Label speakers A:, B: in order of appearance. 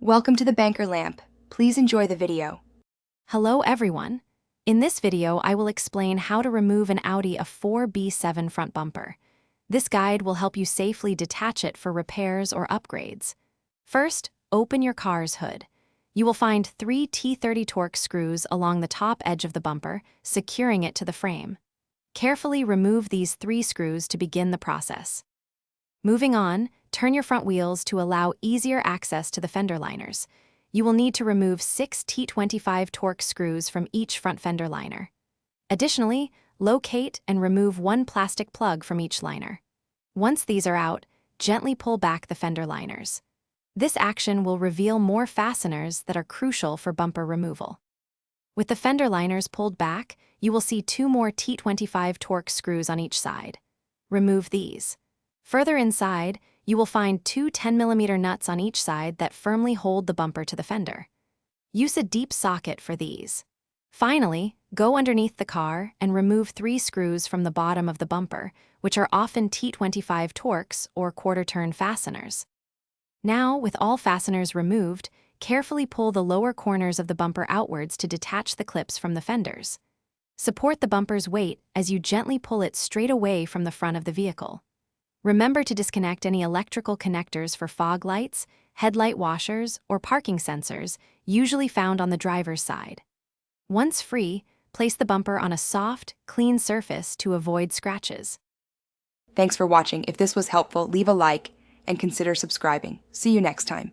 A: Welcome to the Banker Lamp. Please enjoy the video.
B: Hello everyone. In this video, I will explain how to remove an Audi A4 B7 front bumper. This guide will help you safely detach it for repairs or upgrades. First, open your car's hood. You will find 3 T30 Torx screws along the top edge of the bumper, securing it to the frame. Carefully remove these 3 screws to begin the process. Moving on, turn your front wheels to allow easier access to the fender liners. You will need to remove 6 T25 Torx screws from each front fender liner. Additionally, locate and remove 1 plastic plug from each liner. Once these are out, gently pull back the fender liners. This action will reveal more fasteners that are crucial for bumper removal. With the fender liners pulled back, you will see 2 more T25 Torx screws on each side. Remove these. Further inside, you will find 2 10mm nuts on each side that firmly hold the bumper to the fender. Use a deep socket for these. Finally, go underneath the car and remove 3 screws from the bottom of the bumper, which are often T25 Torx or quarter-turn fasteners. Now, with all fasteners removed, carefully pull the lower corners of the bumper outwards to detach the clips from the fenders. Support the bumper's weight as you gently pull it straight away from the front of the vehicle. Remember to disconnect any electrical connectors for fog lights, headlight washers, or parking sensors, usually found on the driver's side. Once free, place the bumper on a soft, clean surface to avoid scratches.
A: Thanks for watching. If this was helpful, leave a like and consider subscribing. See you next time.